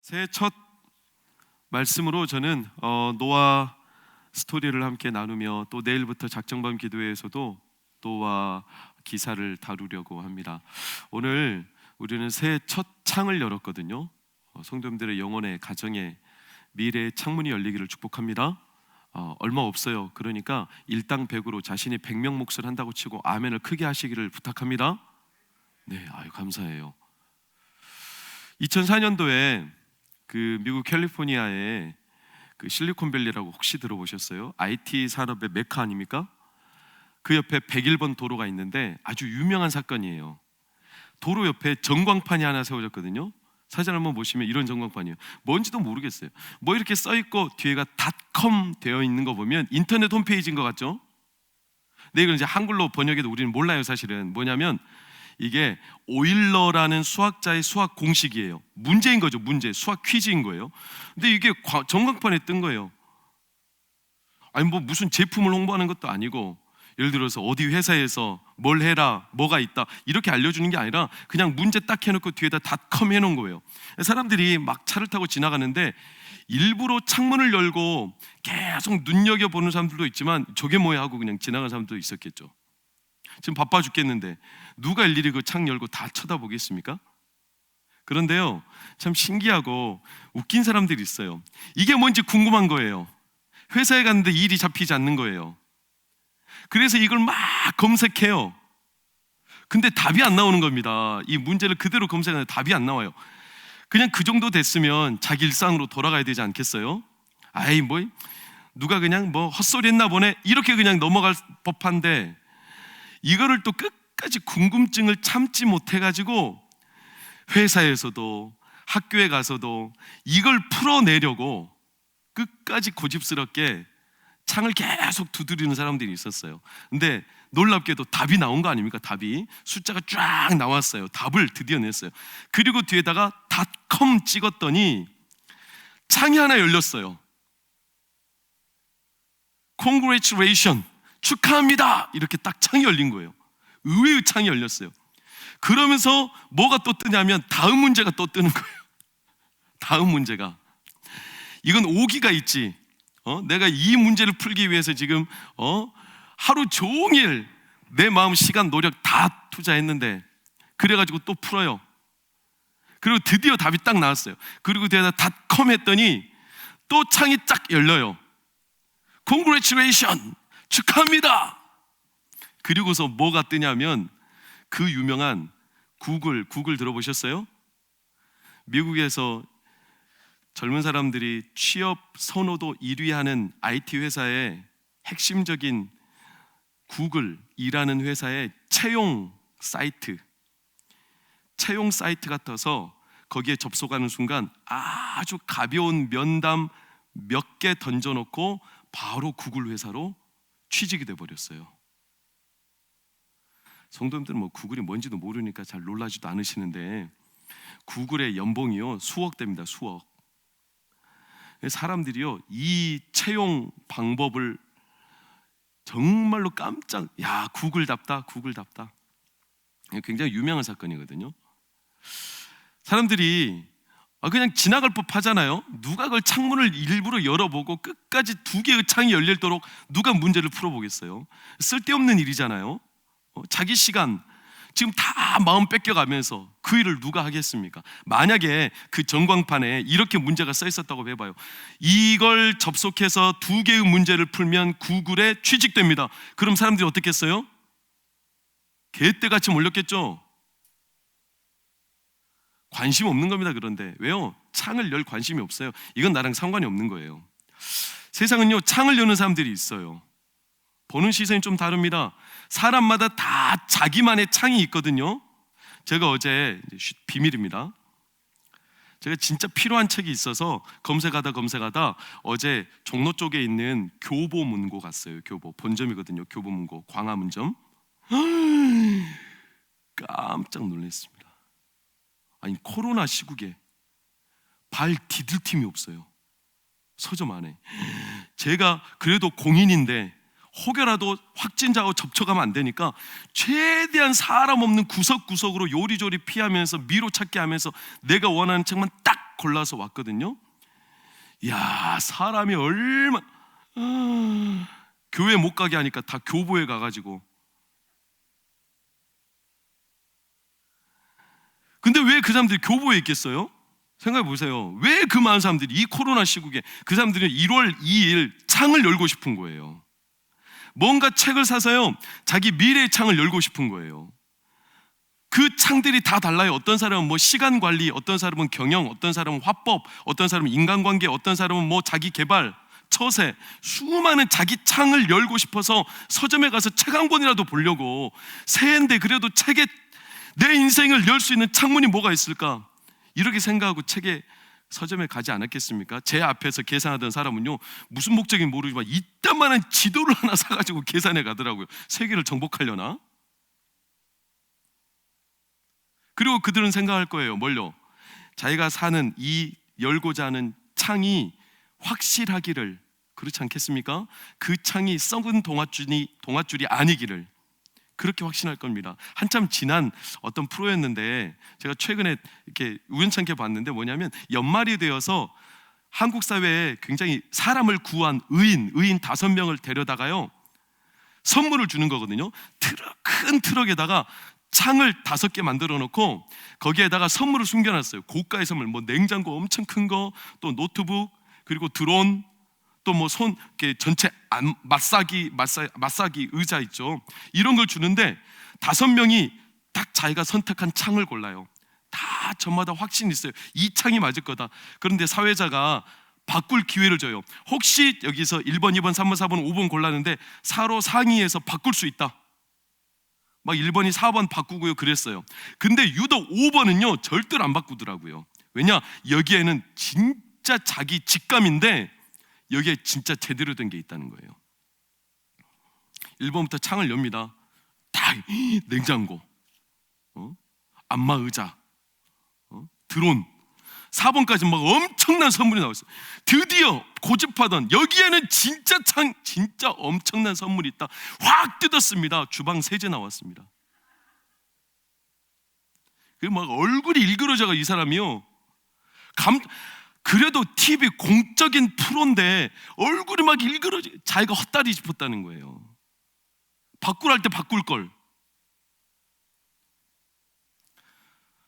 새해 첫 말씀으로 저는 노아 스토리를 함께 나누며 또 내일부터 작정밤 기도회에서도 노아 기사를 다루려고 합니다. 오늘 우리는 새해 첫 창을 열었거든요. 성도님들의 영혼의 가정의 미래의 창문이 열리기를 축복합니다. 얼마 없어요. 그러니까 일당백으로 자신이 100명 몫을 한다고 치고 아멘을 크게 하시기를 부탁합니다. 네, 감사해요. 2004년도에 그 미국 캘리포니아의 그 실리콘밸리라고 혹시 들어보셨어요? IT 산업의 메카 아닙니까? 그 옆에 101번 도로가 있는데 아주 유명한 사건이에요. 도로 옆에 전광판이 하나 세워졌거든요. 사진 한번 보시면 이런 전광판이에요. 뭔지도 모르겠어요. 뭐 이렇게 써있고 뒤에가 .com 되어 있는 거 보면 인터넷 홈페이지인 것 같죠? 근데 이걸 이제 한글로 번역해도 우리는 몰라요. 사실은 뭐냐면 이게 오일러라는 수학자의 수학 공식이에요. 문제인 거죠. 문제, 수학 퀴즈인 거예요. 근데 이게 전광판에 뜬 거예요. 아니 뭐 무슨 제품을 홍보하는 것도 아니고, 예를 들어서 어디 회사에서 뭘 해라, 뭐가 있다 이렇게 알려주는 게 아니라 그냥 문제 딱 해놓고 뒤에다 .com 해놓은 거예요. 사람들이 막 차를 타고 지나가는데 일부러 창문을 열고 계속 눈여겨보는 사람들도 있지만 저게 뭐야 하고 그냥 지나가는 사람도 있었겠죠. 지금 바빠 죽겠는데 누가 일일이 그 창 열고 다 쳐다보겠습니까? 그런데요, 참 신기하고 웃긴 사람들이 있어요. 이게 뭔지 궁금한 거예요. 회사에 갔는데 일이 잡히지 않는 거예요. 그래서 이걸 막 검색해요. 근데 답이 안 나오는 겁니다. 이 문제를 그대로 검색하는데 답이 안 나와요. 그냥 그 정도 됐으면 자기 일상으로 돌아가야 되지 않겠어요? 뭐 누가 그냥 뭐 헛소리 했나 보네 이렇게 그냥 넘어갈 법한데, 이거를 또 끝까지 궁금증을 참지 못해가지고 회사에서도 학교에 가서도 이걸 풀어내려고 끝까지 고집스럽게 창을 계속 두드리는 사람들이 있었어요. 근데 놀랍게도 답이 나온 거 아닙니까? 답이 숫자가 쫙 나왔어요. 답을 드디어 냈어요. 그리고 뒤에다가 .com 찍었더니 창이 하나 열렸어요. Congratulations, 축하합니다 이렇게 딱 창이 열린 거예요. 의외의 창이 열렸어요. 그러면서 뭐가 또 뜨냐면 다음 문제가 또 뜨는 거예요. 다음 문제가, 이건 오기가 있지. 내가 이 문제를 풀기 위해서 지금 하루 종일 내 마음, 시간, 노력 다 투자했는데, 그래가지고 또 풀어요. 그리고 드디어 답이 딱 나왔어요. 그리고 뒤에다 .com 했더니 또 창이 쫙 열려요. Congratulations, 축하합니다. 그리고서 뭐가 뜨냐면 그 유명한 구글 들어보셨어요? 미국에서 젊은 사람들이 취업 선호도 1위 하는 IT 회사의 핵심적인 구글이라는 회사의 채용 사이트 같아서 거기에 접속하는 순간 아주 가벼운 면담 몇 개 던져놓고 바로 구글 회사로 취직이 돼버렸어요. 성도님들은 뭐 구글이 뭔지도 모르니까 잘 놀라지도 않으시는데, 구글의 연봉이요 수억대입니다. 수억. 사람들이요 이 채용 방법을 정말로 구글답다. 굉장히 유명한 사건이거든요. 사람들이 그냥 지나갈 법 하잖아요. 누가 그걸 창문을 일부러 열어보고 끝까지 두 개의 창이 열리도록 누가 문제를 풀어보겠어요? 쓸데없는 일이잖아요. 자기 시간 지금 다 마음 뺏겨가면서 그 일을 누가 하겠습니까? 만약에 그 전광판에 이렇게 문제가 써 있었다고 해봐요. 이걸 접속해서 두 개의 문제를 풀면 구글에 취직됩니다. 그럼 사람들이 어떻게 했어요? 개떼같이 몰렸겠죠? 관심 없는 겁니다. 그런데 왜요? 창을 열 관심이 없어요. 이건 나랑 상관이 없는 거예요. 세상은요 창을 여는 사람들이 있어요. 보는 시선이 좀 다릅니다. 사람마다 다 자기만의 창이 있거든요. 제가 어제, 비밀입니다, 제가 진짜 필요한 책이 있어서 검색하다 어제 종로 쪽에 있는 교보문고 갔어요. 교보 본점이거든요. 교보문고 광화문점. 깜짝 놀랐습니다. 아니 코로나 시국에 발 디딜 틈이 없어요. 서점 안에. 제가 그래도 공인인데 혹여라도 확진자하고 접촉하면 안 되니까 최대한 사람 없는 구석구석으로 요리조리 피하면서 미로 찾기 하면서 내가 원하는 책만 딱 골라서 왔거든요. 야, 사람이 얼마 교회 못 가게 하니까 다 교보에 가가지고. 근데 왜 그 사람들이 교보에 있겠어요? 생각해 보세요. 왜 그 많은 사람들이 이 코로나 시국에 그 사람들이 1월 2일 창을 열고 싶은 거예요. 뭔가 책을 사서요, 자기 미래의 창을 열고 싶은 거예요. 그 창들이 다 달라요. 어떤 사람은 뭐 시간 관리, 어떤 사람은 경영, 어떤 사람은 화법, 어떤 사람은 인간관계, 어떤 사람은 뭐 자기 개발, 처세, 수많은 자기 창을 열고 싶어서 서점에 가서 책 한 권이라도 보려고. 새해인데 그래도 책에 내 인생을 열 수 있는 창문이 뭐가 있을까? 이렇게 생각하고 서점에 가지 않았겠습니까? 제 앞에서 계산하던 사람은요, 무슨 목적인지 모르지만 이따만한 지도를 하나 사가지고 계산해 가더라고요. 세계를 정복하려나? 그리고 그들은 생각할 거예요. 뭘요? 자기가 사는 이 열고자 하는 창이 확실하기를, 그렇지 않겠습니까? 그 창이 썩은 동아줄이 아니기를 그렇게 확신할 겁니다. 한참 지난 어떤 프로였는데 제가 최근에 이렇게 우연찮게 봤는데, 뭐냐면 연말이 되어서 한국 사회에 굉장히 사람을 구한 의인 5명을 데려다가요, 선물을 주는 거거든요. 큰 트럭에다가 창을 5개 만들어 놓고 거기에다가 선물을 숨겨놨어요. 고가의 선물, 뭐 냉장고 엄청 큰 거, 또 노트북, 그리고 드론, 또 뭐 손 전체 마사기 의자 있죠. 이런 걸 주는데 5명이 딱 자기가 선택한 창을 골라요. 다 저마다 확신이 있어요. 이 창이 맞을 거다. 그런데 사회자가 바꿀 기회를 줘요. 혹시 여기서 1번, 2번, 3번, 4번, 5번 골랐는데 서로 상의해서 바꿀 수 있다. 막 1번이 4번 바꾸고요, 그랬어요. 근데 유독 5번은요 절대로 안 바꾸더라고요. 왜냐? 여기에는 진짜 자기 직감인데 여기에 진짜 제대로 된 게 있다는 거예요. 1번부터 창을 엽니다. 딱 냉장고, 안마 의자, 드론. 4번까지 막 엄청난 선물이 나왔어요. 드디어 고집하던 여기에는 진짜 엄청난 선물이 있다. 확 뜯었습니다. 주방 세제 나왔습니다. 그 막 얼굴이 일그러져가 이 사람이요. 그래도 TV 공적인 프로인데 얼굴이 막 일그러져. 자기가 헛다리 짚었다는 거예요. 바꿀 때 바꿀 걸.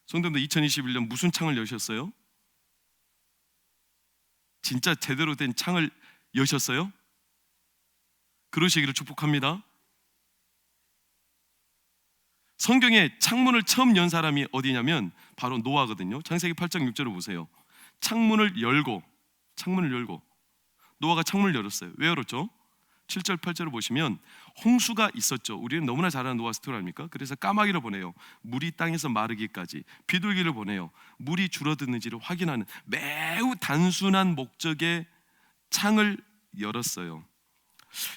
성도님들, 2021년 무슨 창을 여셨어요? 진짜 제대로 된 창을 여셨어요? 그러시기를 축복합니다. 성경에 창문을 처음 연 사람이 어디냐면 바로 노아거든요. 창세기 8장 6절을 보세요. 창문을 열고 노아가 창문을 열었어요. 왜 열었죠? 7절 8절을 보시면 홍수가 있었죠. 우리는 너무나 잘 아는 노아 스토리 아닙니까? 그래서 까마귀를 보내요. 물이 땅에서 마르기까지. 비둘기를 보내요. 물이 줄어드는지를 확인하는 매우 단순한 목적의 창을 열었어요.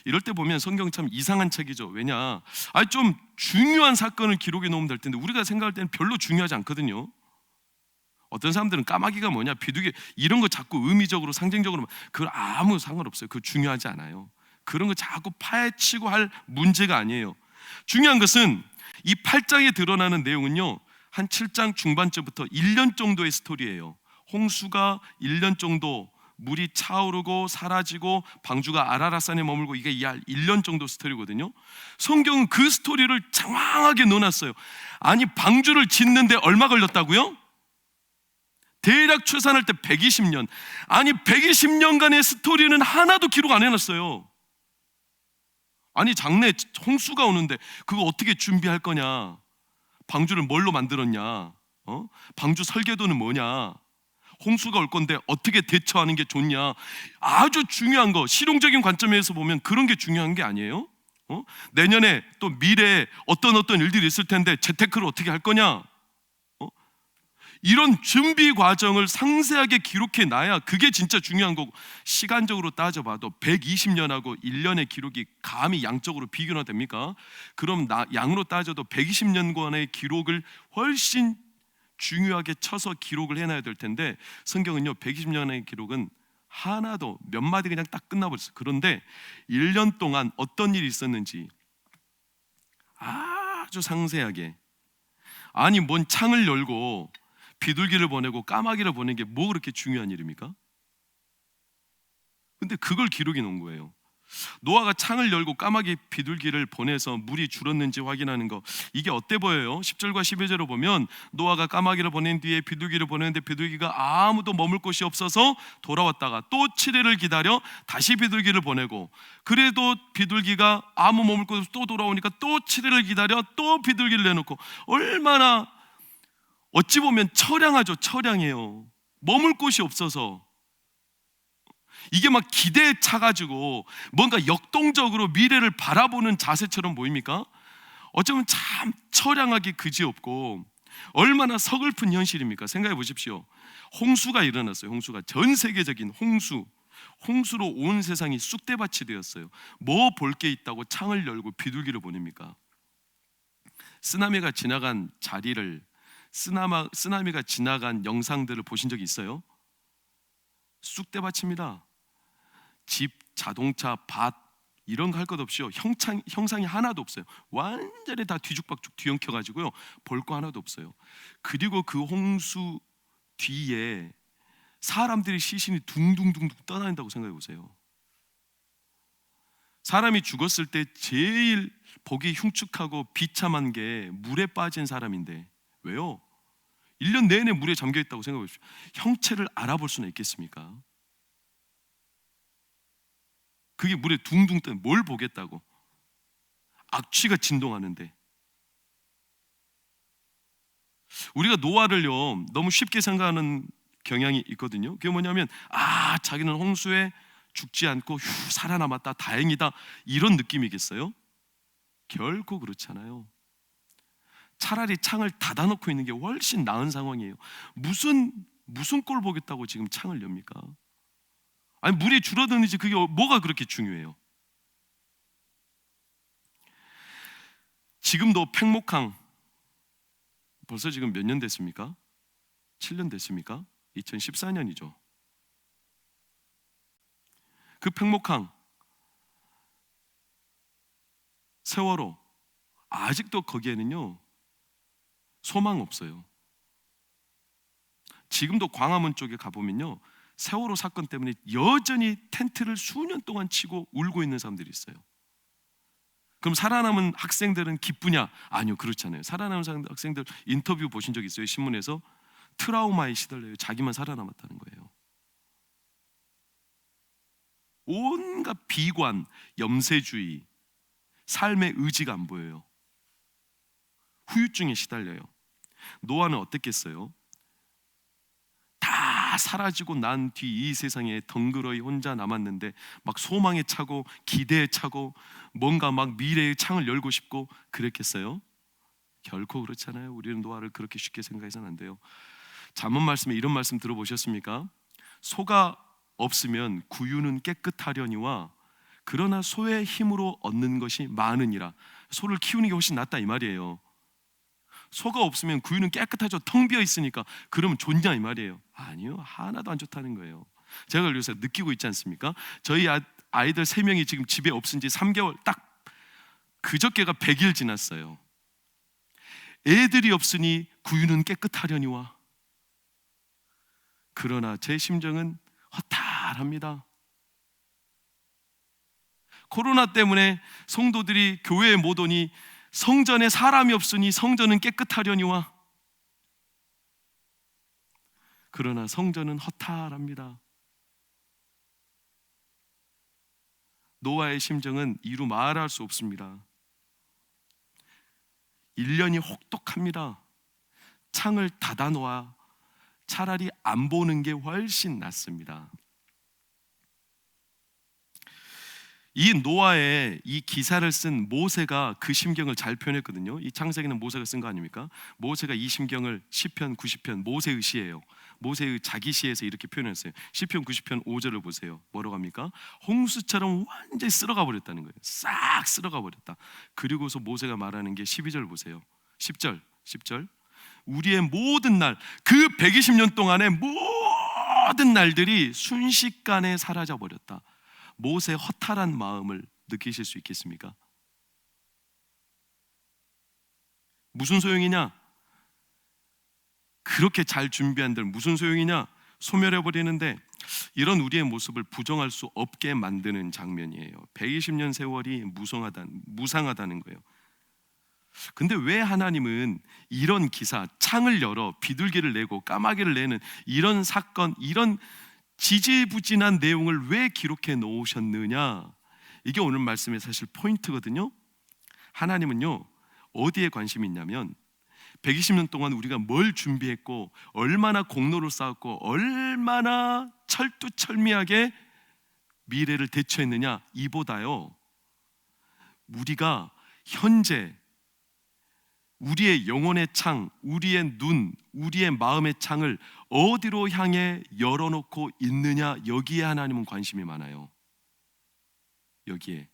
이럴 때 보면 성경 참 이상한 책이죠. 왜냐? 좀 중요한 사건을 기록해 놓으면 될 텐데 우리가 생각할 때는 별로 중요하지 않거든요. 어떤 사람들은 까마귀가 뭐냐, 비둘기 이런 거 자꾸 의미적으로 상징적으로, 그건 아무 상관없어요. 그거 중요하지 않아요. 그런 거 자꾸 파헤치고 할 문제가 아니에요. 중요한 것은 이 8장에 드러나는 내용은요, 한 7장 중반쯤부터 1년 정도의 스토리예요. 홍수가 1년 정도, 물이 차오르고 사라지고 방주가 아라랏산에 머물고, 이게 1년 정도 스토리거든요. 성경은 그 스토리를 장황하게 넣어놨어요. 아니, 방주를 짓는데 얼마 걸렸다고요? 대략 추산할 때 120년. 아니, 120년간의 스토리는 하나도 기록 안 해놨어요. 아니, 장래 홍수가 오는데 그거 어떻게 준비할 거냐? 방주를 뭘로 만들었냐? 방주 설계도는 뭐냐? 홍수가 올 건데 어떻게 대처하는 게 좋냐? 아주 중요한 거, 실용적인 관점에서 보면 그런 게 중요한 게 아니에요? 내년에 또 미래에 어떤 일들이 있을 텐데 재테크를 어떻게 할 거냐? 이런 준비 과정을 상세하게 기록해 놔야 그게 진짜 중요한 거고, 시간적으로 따져봐도 120년하고 1년의 기록이 감히 양적으로 비교나 됩니까? 그럼 양으로 따져도 120년간의 기록을 훨씬 중요하게 쳐서 기록을 해놔야 될 텐데, 성경은요 120년의 기록은 하나도, 몇 마디 그냥 딱 끝나버렸어요. 그런데 1년 동안 어떤 일이 있었는지 아주 상세하게, 아니 뭔 창을 열고 비둘기를 보내고 까마귀를 보내는 게 뭐 그렇게 중요한 일입니까? 근데 그걸 기록해 놓은 거예요. 노아가 창을 열고 까마귀 비둘기를 보내서 물이 줄었는지 확인하는 거, 이게 어때 보여요? 10절과 11절을 보면 노아가 까마귀를 보낸 뒤에 비둘기를 보내는데 비둘기가 아무도 머물 곳이 없어서 돌아왔다가 또 7일을 기다려 다시 비둘기를 보내고, 그래도 비둘기가 아무 머물 곳 없어 또 돌아오니까 또 7일을 기다려 또 비둘기를 내놓고, 얼마나 어찌 보면 처량하죠. 처량해요. 머물 곳이 없어서. 이게 막 기대에 차가지고 뭔가 역동적으로 미래를 바라보는 자세처럼 보입니까? 어쩌면 참 처량하기 그지없고 얼마나 서글픈 현실입니까? 생각해 보십시오. 홍수가 일어났어요. 홍수가 전 세계적인 홍수로 온 세상이 쑥대밭이 되었어요. 뭐 볼 게 있다고 창을 열고 비둘기를 보냅니까? 쓰나미가 지나간 자리를, 쓰나미가 지나간 영상들을 보신 적이 있어요? 쑥대밭입니다. 집, 자동차, 밭 이런 거 할 것 없이요, 형상이 하나도 없어요. 완전히 다 뒤죽박죽 뒤엉켜가지고요, 볼 거 하나도 없어요. 그리고 그 홍수 뒤에 사람들의 시신이 둥둥둥둥 떠다닌다고 생각해 보세요. 사람이 죽었을 때 제일 보기 흉측하고 비참한 게 물에 빠진 사람인데, 왜요? 1년 내내 물에 잠겨 있다고 생각해 보십시오. 형체를 알아볼 수는 있겠습니까? 그게 물에 둥둥 떠, 뭘 보겠다고? 악취가 진동하는데. 우리가 노아를요 너무 쉽게 생각하는 경향이 있거든요. 그게 뭐냐면, 자기는 홍수에 죽지 않고 살아남았다, 다행이다, 이런 느낌이겠어요? 결코 그렇잖아요. 차라리 창을 닫아놓고 있는 게 훨씬 나은 상황이에요. 무슨 꼴 보겠다고 지금 창을 엽니까? 아니, 물이 줄어드는지 그게 뭐가 그렇게 중요해요? 지금도 팽목항 벌써 지금 몇 년 됐습니까? 7년 됐습니까? 2014년이죠. 그 팽목항 세월호, 아직도 거기에는요 소망 없어요. 지금도 광화문 쪽에 가보면요, 세월호 사건 때문에 여전히 텐트를 수년 동안 치고 울고 있는 사람들이 있어요. 그럼 살아남은 학생들은 기쁘냐? 아니요, 그렇잖아요. 살아남은 학생들 인터뷰 보신 적 있어요? 신문에서 트라우마에 시달려요. 자기만 살아남았다는 거예요. 온갖 비관, 염세주의, 삶의 의지가 안 보여요. 후유증에 시달려요. 노아는 어땠겠어요? 다 사라지고 난 뒤 이 세상에 덩그러이 혼자 남았는데 막 소망에 차고 기대에 차고 뭔가 막 미래의 창을 열고 싶고 그랬겠어요? 결코 그렇잖아요. 우리는 노아를 그렇게 쉽게 생각해서는 안 돼요. 잠언 말씀에 이런 말씀 들어보셨습니까? 소가 없으면 구유는 깨끗하려니와 그러나 소의 힘으로 얻는 것이 많으니라. 소를 키우는 게 훨씬 낫다 이 말이에요. 소가 없으면 구유는 깨끗하죠. 텅 비어 있으니까. 그러면 좋냐 이 말이에요. 아니요, 하나도 안 좋다는 거예요. 제가 요새 느끼고 있지 않습니까? 저희 아이들 3명이 지금 집에 없은 지 3개월, 딱 그저께가 100일 지났어요. 애들이 없으니 구유는 깨끗하려니와 그러나 제 심정은 허탈합니다. 코로나 때문에 성도들이 교회에 못 오니 성전에 사람이 없으니 성전은 깨끗하려니와 그러나 성전은 허탈합니다. 노아의 심정은 이루 말할 수 없습니다. 1년이 혹독합니다. 창을 닫아놓아 차라리 안 보는 게 훨씬 낫습니다. 이 노아의 이 기사를 쓴 모세가 그 심경을 잘 표현했거든요. 이 창세기는 모세가 쓴 거 아닙니까? 모세가 이 심경을 시편 90편 모세의 시예요. 모세의 자기 시에서 이렇게 표현했어요. 시편 90편 5절을 보세요. 뭐라고 합니까? 홍수처럼 완전히 쓸어가 버렸다는 거예요. 싹 쓸어가 버렸다. 그리고서 모세가 말하는 게 12절 보세요. 10절 우리의 모든 날, 그 120년 동안의 모든 날들이 순식간에 사라져 버렸다. 모세의 허탈한 마음을 느끼실 수 있겠습니까? 무슨 소용이냐? 그렇게 잘 준비한들 무슨 소용이냐? 소멸해버리는데, 이런 우리의 모습을 부정할 수 없게 만드는 장면이에요. 120년 세월이 무상하다는 거예요. 근데 왜 하나님은 이런 기사, 창을 열어 비둘기를 내고 까마귀를 내는 이런 사건, 이런 지지부진한 내용을 왜 기록해 놓으셨느냐? 이게 오늘 말씀의 사실 포인트거든요. 하나님은요, 어디에 관심이 있냐면 120년 동안 우리가 뭘 준비했고 얼마나 공로를 쌓았고 얼마나 철두철미하게 미래를 대처했느냐, 이보다요, 우리가 현재 우리의 영혼의 창, 우리의 눈, 우리의 마음의 창을 어디로 향해 열어놓고 있느냐, 여기에 하나님은 관심이 많아요. 여기에.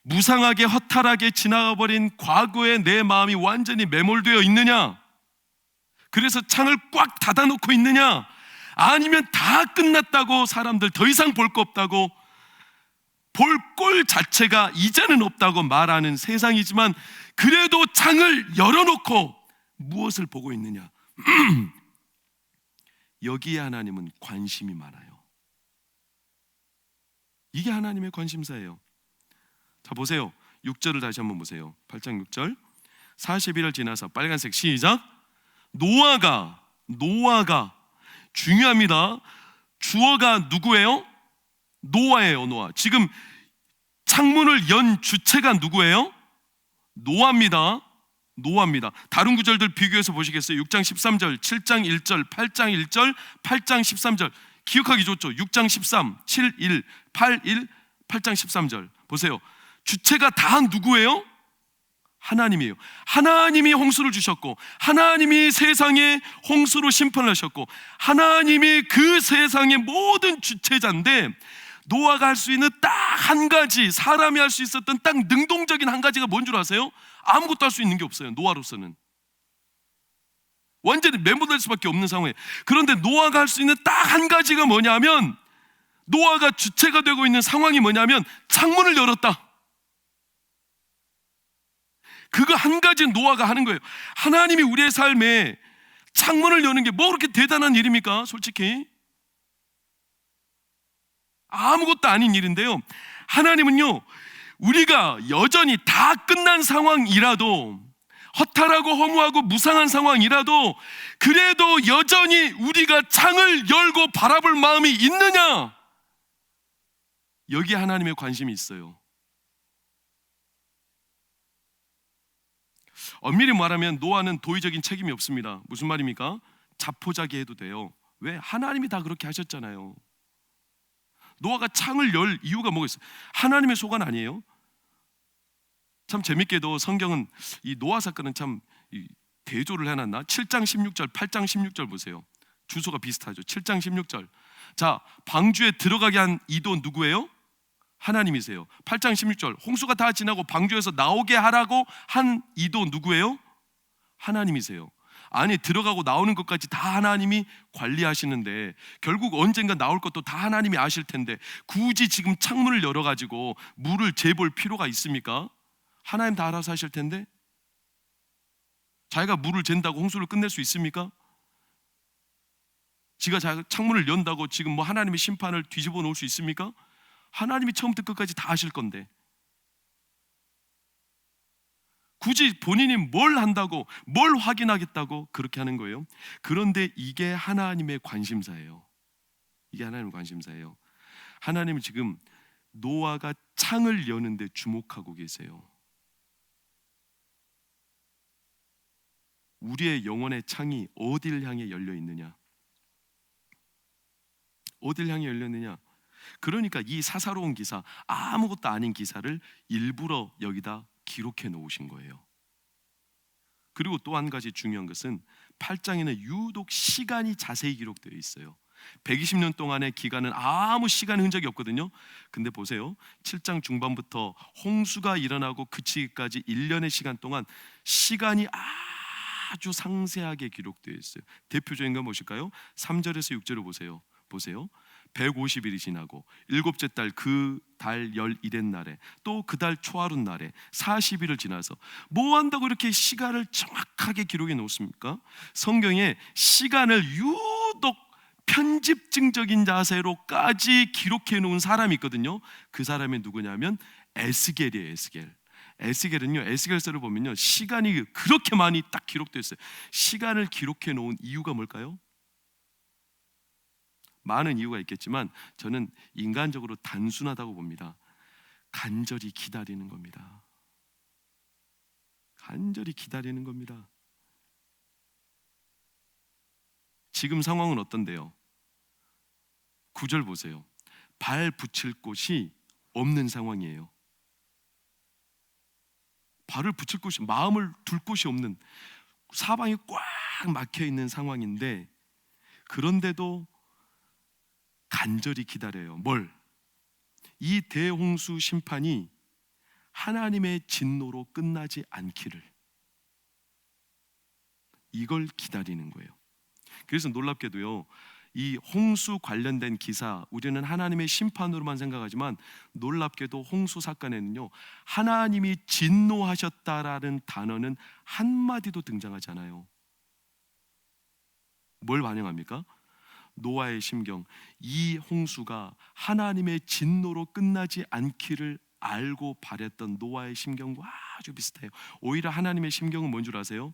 무상하게 허탈하게 지나가버린 과거의 내 마음이 완전히 매몰되어 있느냐, 그래서 창을 꽉 닫아놓고 있느냐, 아니면 다 끝났다고, 사람들 더 이상 볼 거 없다고, 볼 꼴 자체가 이제는 없다고 말하는 세상이지만 그래도 창을 열어놓고 무엇을 보고 있느냐, 여기에 하나님은 관심이 많아요. 이게 하나님의 관심사예요. 자, 보세요. 6절을 다시 한번 보세요. 8장 6절. 40일을 지나서, 빨간색 시작. 노아가 중요합니다. 주어가 누구예요? 노아예요. 노아. 지금 창문을 연 주체가 누구예요? 노아입니다. 다른 구절들 비교해서 보시겠어요? 6장 13절, 7장 1절, 8장 1절, 8장 13절. 기억하기 좋죠? 6장 13, 7, 1, 8, 1, 8장 13절. 보세요. 주체가 다 누구예요? 하나님이에요. 하나님이 홍수를 주셨고, 하나님이 세상에 홍수로 심판을 하셨고, 하나님이 그 세상의 모든 주체자인데, 노아가 할 수 있는 딱 한 가지, 사람이 할 수 있었던 딱 능동적인 한 가지가 뭔 줄 아세요? 아무것도 할 수 있는 게 없어요. 노아로서는 완전히 매몰될 수밖에 없는 상황이에요. 그런데 노아가 할 수 있는 딱 한 가지가 뭐냐면, 노아가 주체가 되고 있는 상황이 뭐냐면 창문을 열었다. 그거 한 가지 노아가 하는 거예요. 하나님이 우리의 삶에 창문을 여는 게 뭐 그렇게 대단한 일입니까? 솔직히 아무것도 아닌 일인데요, 하나님은요, 우리가 여전히 다 끝난 상황이라도, 허탈하고 허무하고 무상한 상황이라도, 그래도 여전히 우리가 창을 열고 바라볼 마음이 있느냐, 여기에 하나님의 관심이 있어요. 엄밀히 말하면 노아는 도의적인 책임이 없습니다. 무슨 말입니까? 자포자기 해도 돼요. 왜? 하나님이 다 그렇게 하셨잖아요. 노아가 창을 열 이유가 뭐가 있어요? 하나님의 소관 아니에요? 참 재밌게도 성경은 이 노아 사건은 참 대조를 해놨나? 7장 16절, 8장 16절 보세요. 주소가 비슷하죠. 7장 16절. 자, 방주에 들어가게 한 이도 누구예요? 하나님이세요. 8장 16절. 홍수가 다 지나고 방주에서 나오게 하라고 한 이도 누구예요? 하나님이세요. 안에 들어가고 나오는 것까지 다 하나님이 관리하시는데, 결국 언젠가 나올 것도 다 하나님이 아실 텐데 굳이 지금 창문을 열어가지고 물을 재볼 필요가 있습니까? 하나님 다 알아서 하실 텐데, 자기가 물을 잰다고 홍수를 끝낼 수 있습니까? 지가 창문을 연다고 지금 뭐 하나님의 심판을 뒤집어 놓을 수 있습니까? 하나님이 처음부터 끝까지 다 하실 건데 굳이 본인이 뭘 한다고, 뭘 확인하겠다고 그렇게 하는 거예요. 그런데 이게 하나님의 관심사예요. 이게 하나님의 관심사예요. 하나님은 지금 노아가 창을 여는데 주목하고 계세요. 우리의 영혼의 창이 어디를 향해 열려 있느냐, 어디를 향해 열렸느냐. 그러니까 이 사사로운 기사, 아무것도 아닌 기사를 일부러 여기다 기록해 놓으신 거예요. 그리고 또 한 가지 중요한 것은 8장에는 유독 시간이 자세히 기록되어 있어요. 120년 동안의 기간은 아무 시간 흔적이 없거든요. 근데 보세요, 7장 중반부터 홍수가 일어나고 그치기까지 1년의 시간 동안 시간이 아주 상세하게 기록되어 있어요. 대표적인 거 무엇일까요? 3절에서 6절을 보세요. 150일이 지나고 일곱째 달 그 달 11의 날에 또 그 달 초하룻 날에 40일을 지나서 뭐 한다고 이렇게 시간을 정확하게 기록해 놓습니까? 성경에 시간을 유독 편집증적인 자세로까지 기록해 놓은 사람이 있거든요. 그 사람이 누구냐면 에스겔이에요. 에스겔은요, 에스겔서를 보면요, 시간이 그렇게 많이 딱 기록되어 있어요. 시간을 기록해 놓은 이유가 뭘까요? 많은 이유가 있겠지만 저는 인간적으로 단순하다고 봅니다. 간절히 기다리는 겁니다. 간절히 기다리는 겁니다. 지금 상황은 어떤데요? 9절 보세요. 발 붙일 곳이 없는 상황이에요. 발을 붙일 곳이, 마음을 둘 곳이 없는, 사방이 꽉 막혀 있는 상황인데, 그런데도 간절히 기다려요. 뭘? 이 대홍수 심판이 하나님의 진노로 끝나지 않기를, 이걸 기다리는 거예요. 그래서 놀랍게도요, 이 홍수 관련된 기사, 우리는 하나님의 심판으로만 생각하지만 놀랍게도 홍수 사건에는요, 하나님이 진노하셨다라는 단어는 한마디도 등장하지 않아요. 뭘 반영합니까? 노아의 심경, 이 홍수가 하나님의 진노로 끝나지 않기를 알고 바랬던 노아의 심경과 아주 비슷해요. 오히려 하나님의 심경은 뭔 줄 아세요?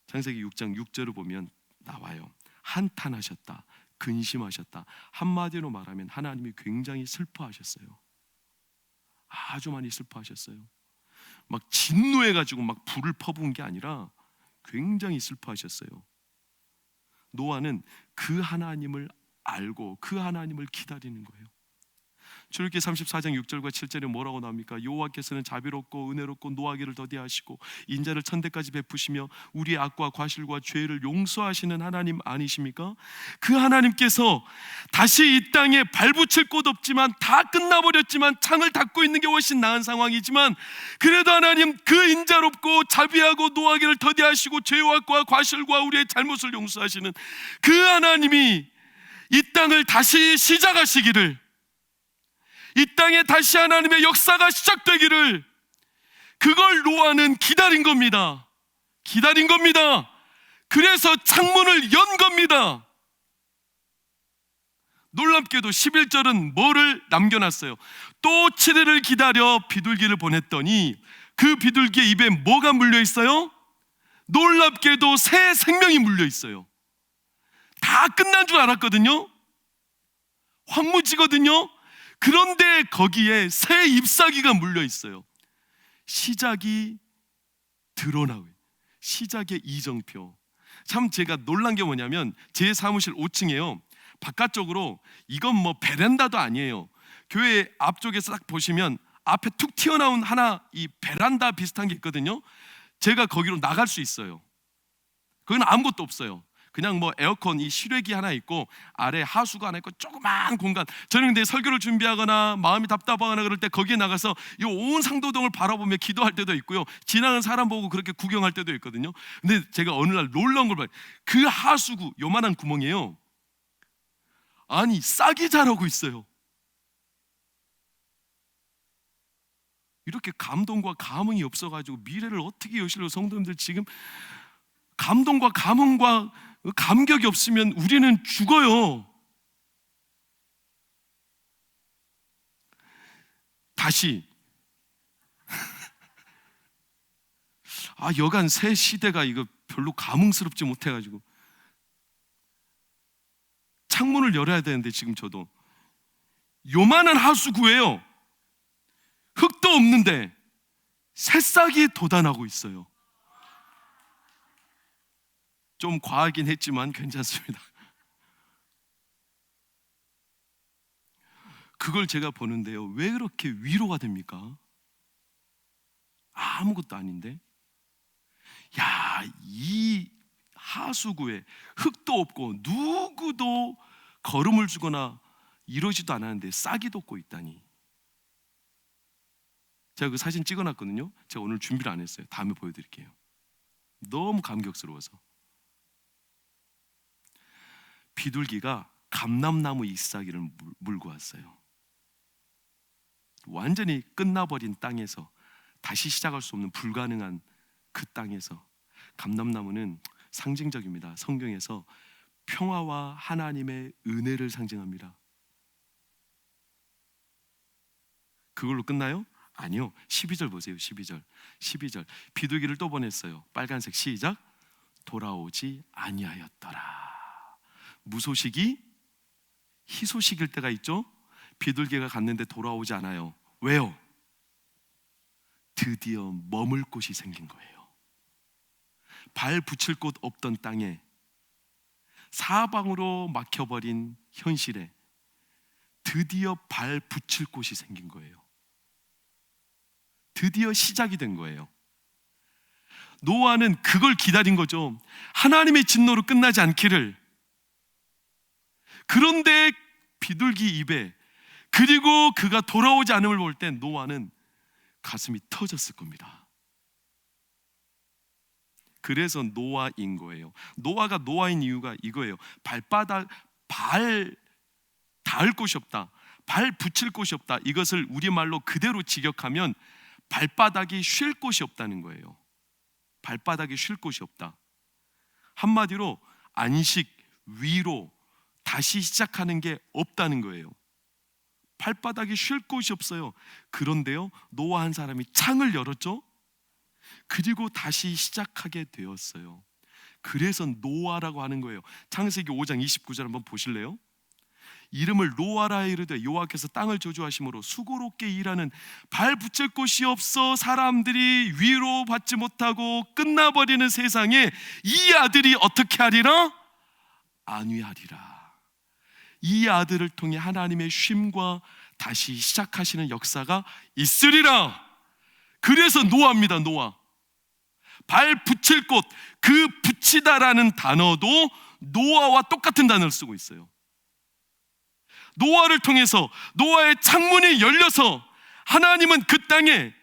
창세기 6장 6절을 보면 나와요. 한탄하셨다, 근심하셨다. 한마디로 말하면 하나님이 굉장히 슬퍼하셨어요. 아주 많이 슬퍼하셨어요. 막 진노해가지고 막 불을 퍼부은 게 아니라 굉장히 슬퍼하셨어요. 노아는 그 하나님을 알고 그 하나님을 기다리는 거예요. 출애굽기 34장 6절과 7절에 뭐라고 나옵니까? 여호와께서는 자비롭고 은혜롭고 노하기를 더디하시고 인자를 천대까지 베푸시며 우리의 악과 과실과 죄를 용서하시는 하나님 아니십니까? 그 하나님께서 다시 이 땅에 발붙일 곳 없지만 다 끝나버렸지만 창을 닫고 있는 게 훨씬 나은 상황이지만, 그래도 하나님 그 인자롭고 자비하고 노하기를 더디하시고 죄와 악과 과실과 우리의 잘못을 용서하시는 그 하나님이 이 땅을 다시 시작하시기를, 이 땅에 다시 하나님의 역사가 시작되기를, 그걸 노아는 기다린 겁니다. 기다린 겁니다. 그래서 창문을 연 겁니다. 놀랍게도 11절은 뭐를 남겨놨어요? 또 7일을 기다려 비둘기를 보냈더니 그 비둘기의 입에 뭐가 물려 있어요? 놀랍게도 새 생명이 물려 있어요. 다 끝난 줄 알았거든요. 황무지거든요. 그런데 거기에 새 잎사귀가 물려 있어요. 시작이 드러나요. 시작의 이정표. 참 제가 놀란 게 뭐냐면 제 사무실 5층에요, 바깥쪽으로, 이건 뭐 베란다도 아니에요, 교회 앞쪽에서 딱 보시면 앞에 툭 튀어나온 하나 이 베란다 비슷한 게 있거든요. 제가 거기로 나갈 수 있어요. 거기는 아무것도 없어요. 그냥 뭐 에어컨, 이 실외기 하나 있고 아래 하수가 하나 있고 조그만 공간. 저는 근데 설교를 준비하거나 마음이 답답하거나 그럴 때 거기에 나가서 이 온 상도동을 바라보며 기도할 때도 있고요, 지나가는 사람 보고 그렇게 구경할 때도 있거든요. 근데 제가 어느 날 놀라운 걸 봐요. 그 하수구 요만한 구멍이에요. 아니 싹이 자라고 있어요. 이렇게 감동과 감흥이 없어가지고 미래를 어떻게 여실로, 성도님들 지금 감동과 감흥과 감격이 없으면 우리는 죽어요. 다시 여간 새 시대가 이거 별로 감흥스럽지 못해가지고 창문을 열어야 되는데, 지금 저도 요만한 하수구예요. 흙도 없는데 새싹이 돋아나고 있어요. 좀 과하긴 했지만 괜찮습니다. 그걸 제가 보는데요, 왜 그렇게 위로가 됩니까? 아무것도 아닌데. 야, 이 하수구에 흙도 없고 누구도 걸음을 주거나 이러지도 않았는데 싹이 돋고 있다니. 제가 그 사진 찍어놨거든요. 제가 오늘 준비를 안 했어요. 다음에 보여드릴게요. 너무 감격스러워서. 비둘기가 감람나무 잎사귀를 물고 왔어요. 완전히 끝나버린 땅에서, 다시 시작할 수 없는 불가능한 그 땅에서. 감람나무는 상징적입니다. 성경에서 평화와 하나님의 은혜를 상징합니다. 그걸로 끝나요? 아니요. 12절 보세요. 12절 비둘기를 또 보냈어요. 빨간색 시작. 돌아오지 아니하였더라. 무소식이 희소식일 때가 있죠. 비둘기가 갔는데 돌아오지 않아요. 왜요? 드디어 머물 곳이 생긴 거예요. 발 붙일 곳 없던 땅에, 사방으로 막혀버린 현실에 드디어 발 붙일 곳이 생긴 거예요. 드디어 시작이 된 거예요. 노아는 그걸 기다린 거죠. 하나님의 진노로 끝나지 않기를. 그런데 비둘기 입에, 그리고 그가 돌아오지 않음을 볼 때 노아는 가슴이 터졌을 겁니다. 그래서 노아인 거예요. 노아가 노아인 이유가 이거예요. 발 닿을 곳이 없다, 발 붙일 곳이 없다. 이것을 우리말로 그대로 직역하면 발바닥이 쉴 곳이 없다는 거예요. 발바닥이 쉴 곳이 없다. 한마디로 안식, 위로, 다시 시작하는 게 없다는 거예요. 발바닥이 쉴 곳이 없어요. 그런데요, 노아 한 사람이 창을 열었죠. 그리고 다시 시작하게 되었어요. 그래서 노아라고 하는 거예요. 창세기 5장 29절 한번 보실래요? 이름을 노아라 이르되 여호와께서 땅을 저주하심으로 수고롭게 일하는 발 붙일 곳이 없어 사람들이 위로 받지 못하고 끝나버리는 세상에 이 아들이 어떻게 하리라? 안위하리라. 이 아들을 통해 하나님의 쉼과 다시 시작하시는 역사가 있으리라. 그래서 노아입니다. 노아. 발 붙일 곳, 그 붙이다라는 단어도 노아와 똑같은 단어를 쓰고 있어요. 노아를 통해서, 노아의 창문이 열려서 하나님은 그 땅에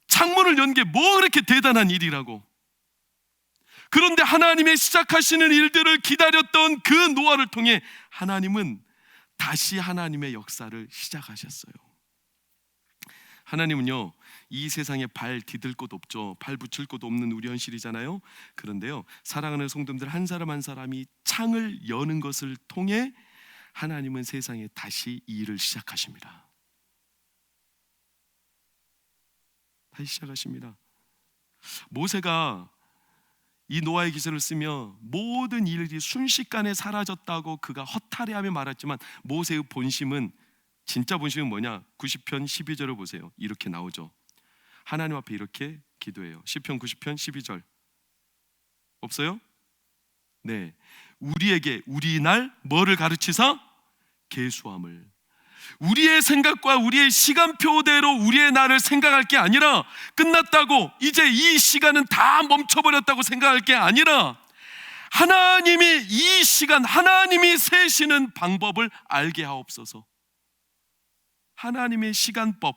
창문을 연 게 뭐 그렇게 대단한 일이라고. 그런데 하나님의 시작하시는 일들을 기다렸던 그 노아를 통해 하나님은 다시 하나님의 역사를 시작하셨어요. 하나님은요, 이 세상에 발 디딜 곳 없죠. 발 붙일 곳 없는 우리 현실이잖아요. 그런데요, 사랑하는 성도님들 한 사람 한 사람이 창을 여는 것을 통해 하나님은 세상에 다시 이 일을 시작하십니다. 다시 시작하십니다. 모세가 이 노아의 기사를 쓰며 모든 일이 순식간에 사라졌다고 그가 허탈해하며 말했지만, 모세의 본심은, 진짜 본심은 뭐냐? 90편 12절을 보세요. 이렇게 나오죠. 하나님 앞에 이렇게 기도해요. 시편 90편 12절 없어요? 네, 우리에게 우리 날 뭐를 가르치사? 계수함을. 우리의 생각과 우리의 시간표대로 우리의 날을 생각할 게 아니라, 끝났다고 이제 이 시간은 다 멈춰버렸다고 생각할 게 아니라, 하나님이 이 시간, 하나님이 세시는 방법을 알게 하옵소서. 하나님의 시간법,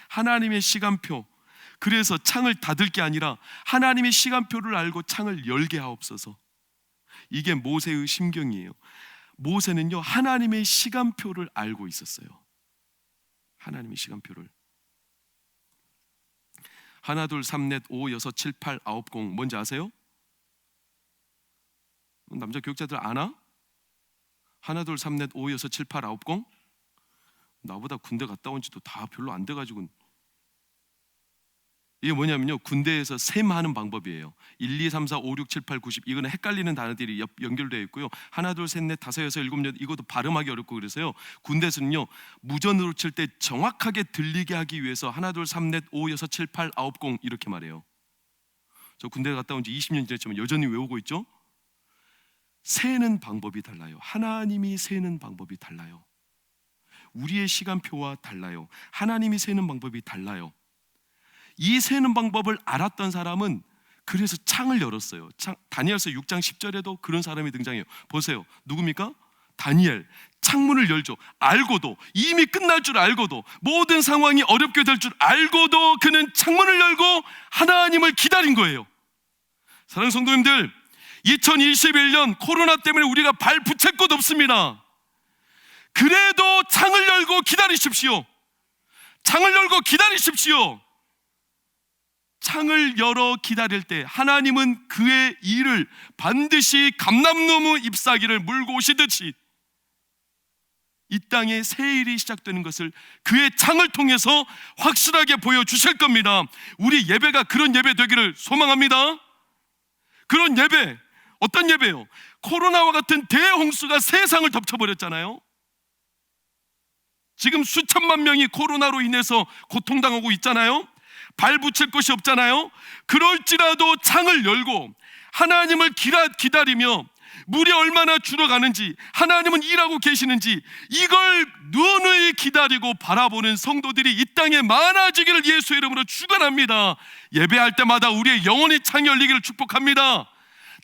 하나님의 시간표. 그래서 창을 닫을 게 아니라 하나님의 시간표를 알고 창을 열게 하옵소서. 이게 모세의 심경이에요. 모세는요, 하나님의 시간표를 알고 있었어요. 하나님의 시간표를. 하나 둘 삼 넷 오 여섯 칠 팔 아홉 공 뭔지 아세요? 남자 교육자들 아나? 하나 둘 삼 넷 오 여섯 칠 팔 아홉 공? 나보다 군대 갔다 온 지도 다 별로 안 돼가지고. 이게 뭐냐면요, 군대에서 셈하는 방법이에요. 1, 2, 3, 4, 5, 6, 7, 8, 90. 이거는 헷갈리는 단어들이 연결되어 있고요. 하나, 둘, 셋, 넷, 다섯, 여섯, 일곱, 여덟. 이것도 발음하기 어렵고. 그래서요, 군대에서는요, 무전으로 칠 때 정확하게 들리게 하기 위해서 하나, 둘, 삼, 넷, 오, 여섯, 칠, 팔, 아홉, 공 이렇게 말해요. 저 군대 갔다 온 지 20년 지났지만 여전히 외우고 있죠. 세는 방법이 달라요. 하나님이 세는 방법이 달라요. 우리의 시간표와 달라요. 하나님이 세는 방법이 달라요. 이 세는 방법을 알았던 사람은 그래서 창을 열었어요. 다니엘서 6장 10절에도 그런 사람이 등장해요. 보세요. 누굽니까? 다니엘. 창문을 열죠. 알고도, 이미 끝날 줄 알고도, 모든 상황이 어렵게 될 줄 알고도 그는 창문을 열고 하나님을 기다린 거예요. 사랑하는 성도님들, 2021년 코로나 때문에 우리가 발 붙일 곳 없습니다. 그래도 창을 열고 기다리십시오. 창을 열고 기다리십시오. 창을 열어 기다릴 때 하나님은 그의 일을 반드시 감람나무 잎사귀를 물고 오시듯이 이 땅에 새 일이 시작되는 것을 그의 창을 통해서 확실하게 보여주실 겁니다. 우리 예배가 그런 예배 되기를 소망합니다. 그런 예배, 어떤 예배요? 코로나와 같은 대홍수가 세상을 덮쳐버렸잖아요. 지금 수천만 명이 코로나로 인해서 고통당하고 있잖아요. 발 붙일 곳이 없잖아요. 그럴지라도 창을 열고 하나님을 기다리며 물이 얼마나 줄어가는지, 하나님은 일하고 계시는지 이걸 눈을 기다리고 바라보는 성도들이 이 땅에 많아지기를 예수의 이름으로 축원합니다. 예배할 때마다 우리의 영혼의 창이 열리기를 축복합니다.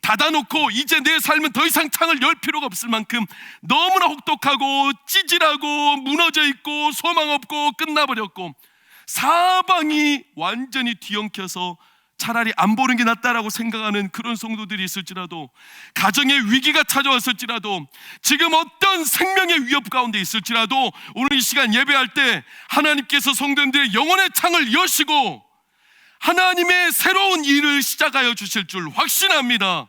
닫아놓고 이제 내 삶은 더 이상 창을 열 필요가 없을 만큼 너무나 혹독하고 찌질하고 무너져 있고 소망 없고 끝나버렸고 사방이 완전히 뒤엉켜서 차라리 안 보는 게 낫다라고 생각하는 그런 성도들이 있을지라도, 가정의 위기가 찾아왔을지라도, 지금 어떤 생명의 위협 가운데 있을지라도 오늘 이 시간 예배할 때 하나님께서 성도님들의 영혼의 창을 여시고 하나님의 새로운 일을 시작하여 주실 줄 확신합니다.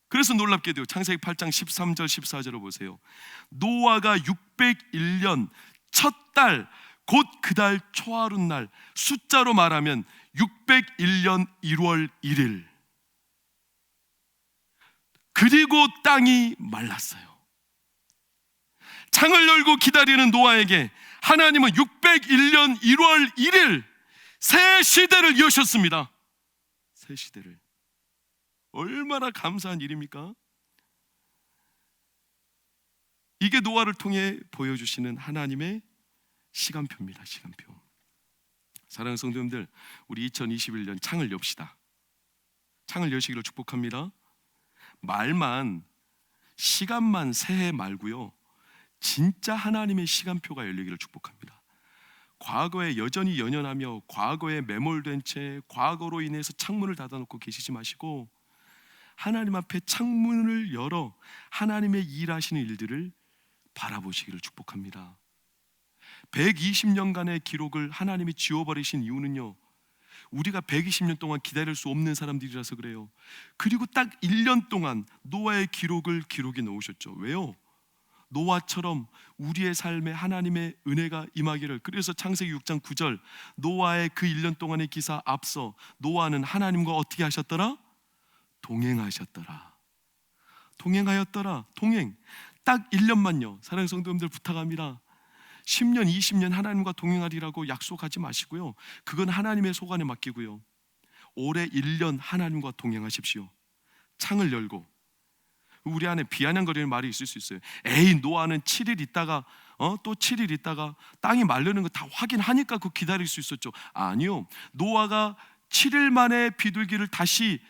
그래서 놀랍게도 창세기 8장 13절 14절을 보세요. 노아가 601년 첫 달 곧 그 달 초하룻날, 숫자로 말하면 601년 1월 1일, 그리고 땅이 말랐어요. 창을 열고 기다리는 노아에게 하나님은 601년 1월 1일 새 시대를 여셨습니다. 새 시대를. 얼마나 감사한 일입니까? 이게 노아를 통해 보여주시는 하나님의 시간표입니다. 시간표. 사랑하는 성도님들, 우리 2021년 창을 엽시다. 창을 여시기를 축복합니다. 말만, 시간만 새해 말고요, 진짜 하나님의 시간표가 열리기를 축복합니다. 과거에 여전히 연연하며 과거에 매몰된 채 과거로 인해서 창문을 닫아놓고 계시지 마시고 하나님 앞에 창문을 열어 하나님의 일하시는 일들을 바라보시기를 축복합니다. 120년간의 기록을 하나님이 지워버리신 이유는요, 우리가 120년 동안 기다릴 수 없는 사람들이라서 그래요. 그리고 딱 1년 동안 노아의 기록을 기록해 놓으셨죠. 왜요? 노아처럼 우리의 삶에 하나님의 은혜가 임하기를. 그래서 창세기 6장 9절, 노아의 그 1년 동안의 기사 앞서 노아는 하나님과 어떻게 하셨더라? 동행하셨더라. 동행하였더라. 동행. 딱 1년만요. 사랑하는 성도님들 부탁합니다. 10년, 20년 하나님과 동행하리라고 약속하지 마시고요, 그건 하나님의 소관에 맡기고요, 올해 1년 하나님과 동행하십시오. 창을 열고. 우리 안에 비아냥거리는 말이 있을 수 있어요. 에이, 노아는 7일 있다가 또 7일 있다가 땅이 마르는 거 다 확인하니까 그 기다릴 수 있었죠. 아니요, 노아가 7일 만에 비둘기를 다시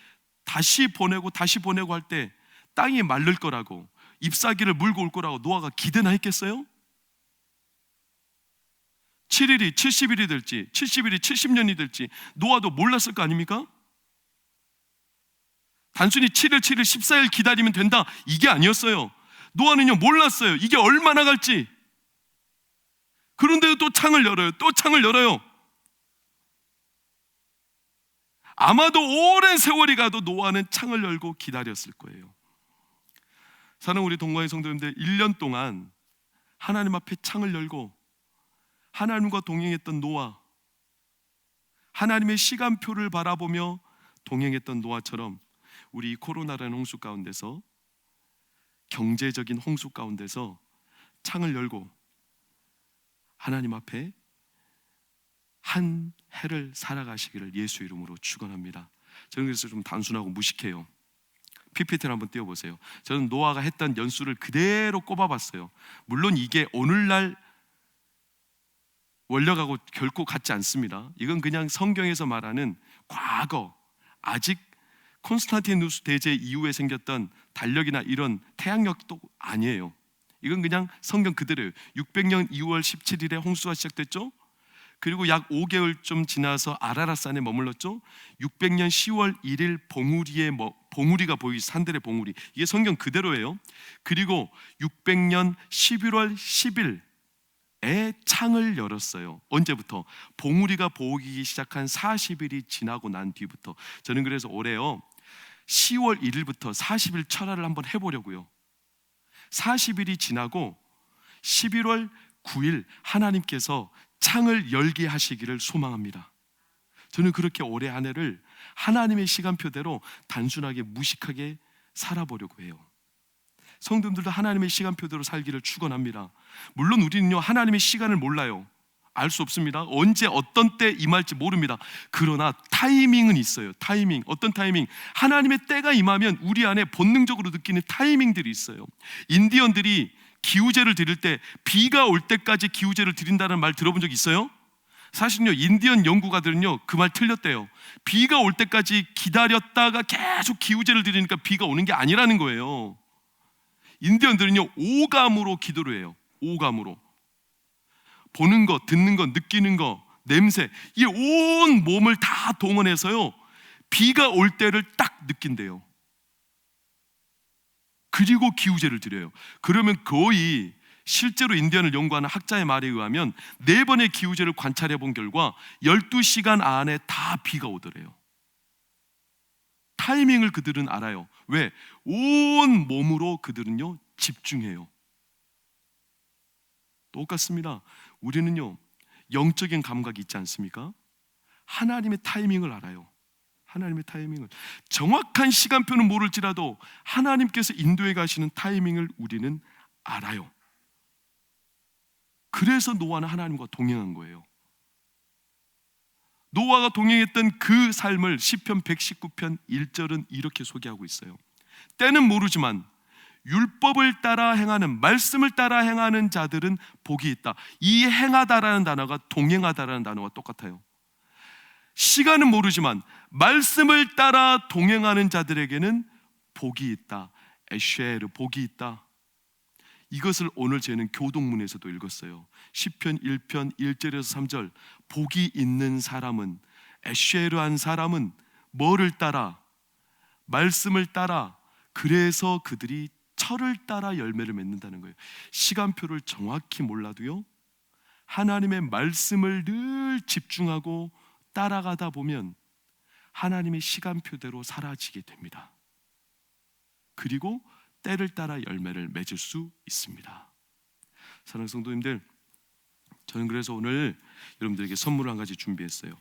보내고 할 때 땅이 마를 거라고, 잎사귀를 물고 올 거라고 노아가 기대나 했겠어요? 7일이 70일이 될지 70일이 70년이 될지 노아도 몰랐을 거 아닙니까? 단순히 7일 14일 기다리면 된다, 이게 아니었어요. 노아는요 몰랐어요, 이게 얼마나 갈지. 그런데도 또 창을 열어요. 또 창을 열어요. 아마도 오랜 세월이 가도 노아는 창을 열고 기다렸을 거예요. 사는 우리 동거의 성도님들, 1년 동안 하나님 앞에 창을 열고 하나님과 동행했던 노아, 하나님의 시간표를 바라보며 동행했던 노아처럼 우리 이 코로나라는 홍수 가운데서, 경제적인 홍수 가운데서 창을 열고 하나님 앞에 한 해를 살아가시기를 예수 이름으로 축원합니다. 저는 그래서 좀 단순하고 무식해요. PPT를 한번 띄워보세요. 저는 노아가 했던 연수를 그대로 꼽아봤어요. 물론 이게 오늘날 원력하고 결코 같지 않습니다. 이건 그냥 성경에서 말하는 과거, 아직 콘스탄티누스 대제 이후에 생겼던 달력이나 이런 태양력도 아니에요. 이건 그냥 성경 그대로예요. 600년 2월 17일에 홍수가 시작됐죠. 그리고 약 5개월쯤 지나서 아라랏산에 머물렀죠. 600년 10월 1일 봉우리가 보이기, 산들의 봉우리, 이게 성경 그대로예요. 그리고 600년 11월 10일에 창을 열었어요. 언제부터? 봉우리가 보이기 시작한 40일이 지나고 난 뒤부터. 저는 그래서 올해요 10월 1일부터 40일 철화를 한번 해보려고요. 40일이 지나고 11월 9일 하나님께서 창을 열게 하시기를 소망합니다. 저는 그렇게 올해 한 해를 하나님의 시간표대로 단순하게 무식하게 살아보려고 해요. 성도님들도 하나님의 시간표대로 살기를 축원합니다. 물론 우리는요 하나님의 시간을 몰라요. 알 수 없습니다. 언제 어떤 때 임할지 모릅니다. 그러나 타이밍은 있어요. 타이밍. 어떤 타이밍? 하나님의 때가 임하면 우리 안에 본능적으로 느끼는 타이밍들이 있어요. 인디언들이 기우제를 드릴 때 비가 올 때까지 기우제를 드린다는 말 들어본 적 있어요? 사실은요 인디언 연구가들은요 그 말 틀렸대요. 비가 올 때까지 기다렸다가 계속 기우제를 드리니까 비가 오는 게 아니라는 거예요. 인디언들은요 오감으로 기도를 해요. 오감으로. 보는 것, 듣는 것, 느끼는 것, 냄새, 이 온 몸을 다 동원해서요 비가 올 때를 딱 느낀대요. 그리고 기우제를 드려요. 그러면 거의 실제로 인디언을 연구하는 학자의 말에 의하면 4번의 기우제를 관찰해 본 결과 12시간 안에 다 비가 오더래요. 타이밍을 그들은 알아요. 왜? 온 몸으로 그들은요 집중해요. 똑같습니다. 우리는요 영적인 감각이 있지 않습니까? 하나님의 타이밍을 알아요. 하나님의 타이밍을. 정확한 시간표는 모를지라도 하나님께서 인도해 가시는 타이밍을 우리는 알아요. 그래서 노아는 하나님과 동행한 거예요. 노아가 동행했던 그 삶을 시편 119편 1절은 이렇게 소개하고 있어요. 때는 모르지만 율법을 따라 행하는, 말씀을 따라 행하는 자들은 복이 있다. 이 행하다라는 단어가 동행하다라는 단어와 똑같아요. 시간은 모르지만 말씀을 따라 동행하는 자들에게는 복이 있다. 에쉐르, 복이 있다. 이것을 오늘 저희는 교동문에서도 읽었어요. 시편 1편 1절에서 3절, 복이 있는 사람은, 에쉐르한 사람은 뭐를 따라? 말씀을 따라. 그래서 그들이 철을 따라 열매를 맺는다는 거예요. 시간표를 정확히 몰라도요 하나님의 말씀을 늘 집중하고 따라가다 보면 하나님의 시간표대로 사라지게 됩니다. 그리고 때를 따라 열매를 맺을 수 있습니다. 사랑하는 성도님들, 저는 그래서 오늘 여러분들에게 선물 한 가지 준비했어요.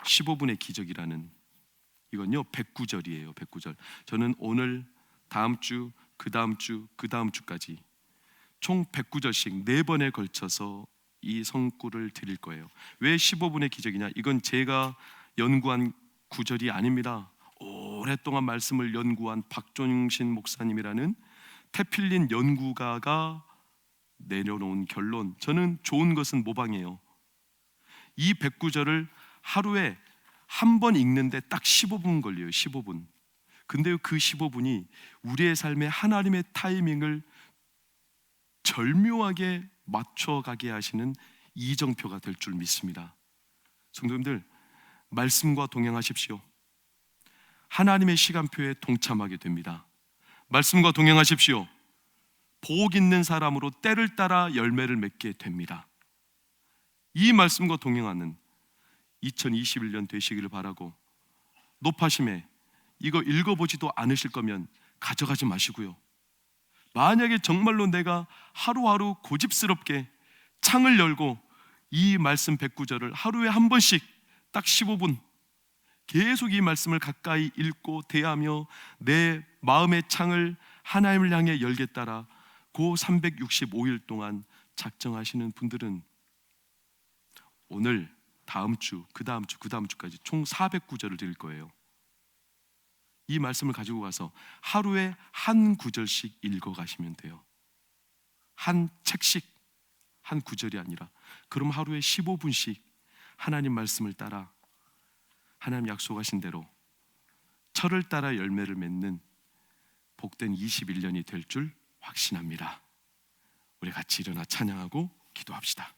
15분의 기적이라는, 이건요 109절이에요. 109절. 저는 오늘, 다음 주, 그 다음 주, 그 다음 주까지 총 109절씩 4번에 걸쳐서 이 성구를 드릴 거예요. 왜 15분의 기적이냐? 이건 제가 연구한 구절이 아닙니다. 오랫동안 말씀을 연구한 박종신 목사님이라는 태필린 연구가가 내려놓은 결론. 저는 좋은 것은 모방이에요. 이 109절을 하루에 한 번 읽는데 딱 15분 걸려요. 15분. 근데 그 15분이 우리의 삶에 하나님의 타이밍을 절묘하게 맞춰가게 하시는 이정표가 될 줄 믿습니다. 성도님들, 말씀과 동행하십시오. 하나님의 시간표에 동참하게 됩니다. 말씀과 동행하십시오. 복 있는 사람으로 때를 따라 열매를 맺게 됩니다. 이 말씀과 동행하는 2021년 되시기를 바라고, 높아심에 이거 읽어보지도 않으실 거면 가져가지 마시고요, 만약에 정말로 내가 하루하루 고집스럽게 창을 열고 이 말씀 109절을 하루에 한 번씩 딱 15분 계속 이 말씀을 가까이 읽고 대하며 내 마음의 창을 하나님을 향해 열겠다라 그 365일 동안 작정하시는 분들은 오늘, 다음 주, 그 다음 주, 그 다음 주까지 총 409절을 드릴 거예요. 이 말씀을 가지고 가서 하루에 한 구절씩 읽어가시면 돼요. 한 책씩, 한 구절이 아니라. 그럼 하루에 15분씩 하나님 말씀을 따라 하나님 약속하신 대로 철을 따라 열매를 맺는 복된 21년이 될 줄 확신합니다. 우리 같이 일어나 찬양하고 기도합시다.